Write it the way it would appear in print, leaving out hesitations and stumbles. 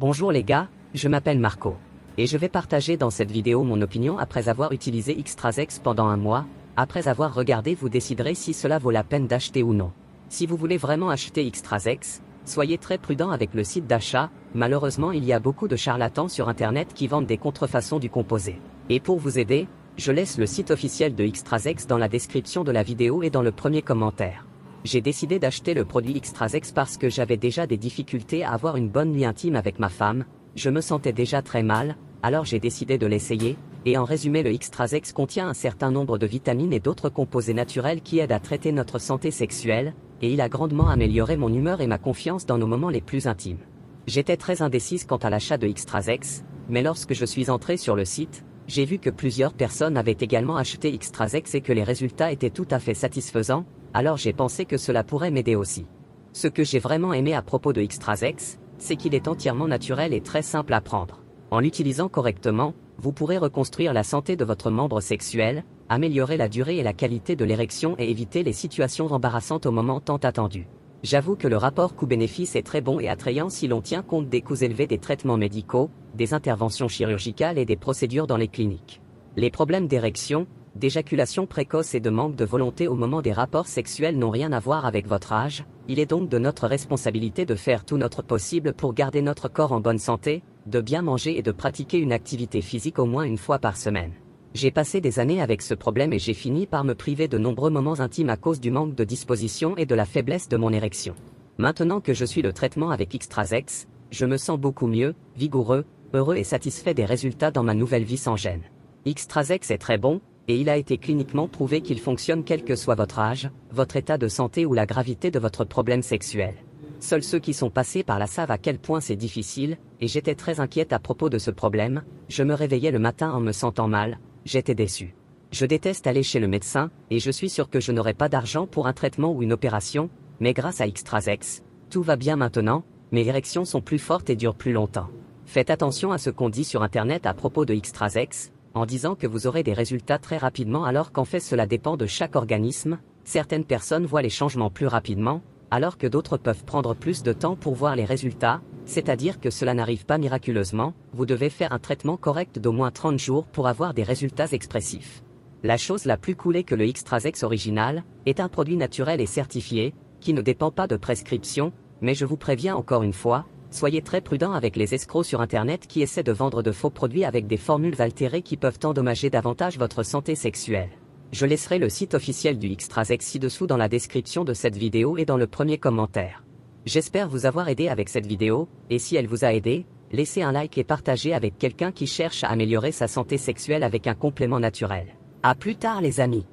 Bonjour les gars, je m'appelle Marco. Et je vais partager dans cette vidéo mon opinion après avoir utilisé Xtrazex pendant un mois. Après avoir regardé, vous déciderez si cela vaut la peine d'acheter ou non. Si vous voulez vraiment acheter Xtrazex, soyez très prudent avec le site d'achat. Malheureusement, il y a beaucoup de charlatans sur internet qui vendent des contrefaçons du composé. Et pour vous aider, je laisse le site officiel de Xtrazex dans la description de la vidéo et dans le premier commentaire. J'ai décidé d'acheter le produit Xtrazex parce que j'avais déjà des difficultés à avoir une bonne nuit intime avec ma femme, je me sentais déjà très mal, alors j'ai décidé de l'essayer, et en résumé le Xtrazex contient un certain nombre de vitamines et d'autres composés naturels qui aident à traiter notre santé sexuelle, et il a grandement amélioré mon humeur et ma confiance dans nos moments les plus intimes. J'étais très indécise quant à l'achat de Xtrazex, mais lorsque je suis entré sur le site, j'ai vu que plusieurs personnes avaient également acheté Xtrazex et que les résultats étaient tout à fait satisfaisants, alors j'ai pensé que cela pourrait m'aider aussi. Ce que j'ai vraiment aimé à propos de Xtrazex, c'est qu'il est entièrement naturel et très simple à prendre. En l'utilisant correctement, vous pourrez reconstruire la santé de votre membre sexuel, améliorer la durée et la qualité de l'érection et éviter les situations embarrassantes au moment tant attendu. J'avoue que le rapport coût-bénéfice est très bon et attrayant si l'on tient compte des coûts élevés des traitements médicaux, des interventions chirurgicales et des procédures dans les cliniques. Les problèmes d'érection, d'éjaculation précoce et de manque de volonté au moment des rapports sexuels n'ont rien à voir avec votre âge, il est donc de notre responsabilité de faire tout notre possible pour garder notre corps en bonne santé, de bien manger et de pratiquer une activité physique au moins une fois par semaine. J'ai passé des années avec ce problème et j'ai fini par me priver de nombreux moments intimes à cause du manque de disposition et de la faiblesse de mon érection. Maintenant que je suis le traitement avec Xtrazex, je me sens beaucoup mieux, vigoureux, heureux et satisfait des résultats dans ma nouvelle vie sans gêne. Xtrazex est très bon, et il a été cliniquement prouvé qu'il fonctionne quel que soit votre âge, votre état de santé ou la gravité de votre problème sexuel. Seuls ceux qui sont passés par là savent à quel point c'est difficile, et j'étais très inquiète à propos de ce problème, je me réveillais le matin en me sentant mal, j'étais déçue. Je déteste aller chez le médecin, et je suis sûr que je n'aurai pas d'argent pour un traitement ou une opération, mais grâce à Xtrazex, tout va bien maintenant, mes érections sont plus fortes et durent plus longtemps. Faites attention à ce qu'on dit sur internet à propos de Xtrazex, en disant que vous aurez des résultats très rapidement alors qu'en fait cela dépend de chaque organisme, certaines personnes voient les changements plus rapidement, alors que d'autres peuvent prendre plus de temps pour voir les résultats, c'est-à-dire que cela n'arrive pas miraculeusement, vous devez faire un traitement correct d'au moins 30 jours pour avoir des résultats expressifs. La chose la plus cool est que le Xtrazex original est un produit naturel et certifié, qui ne dépend pas de prescription, mais je vous préviens encore une fois, soyez très prudent avec les escrocs sur internet qui essaient de vendre de faux produits avec des formules altérées qui peuvent endommager davantage votre santé sexuelle. Je laisserai le site officiel du Xtrazex ci-dessous dans la description de cette vidéo et dans le premier commentaire. J'espère vous avoir aidé avec cette vidéo, et si elle vous a aidé, laissez un like et partagez avec quelqu'un qui cherche à améliorer sa santé sexuelle avec un complément naturel. À plus tard les amis.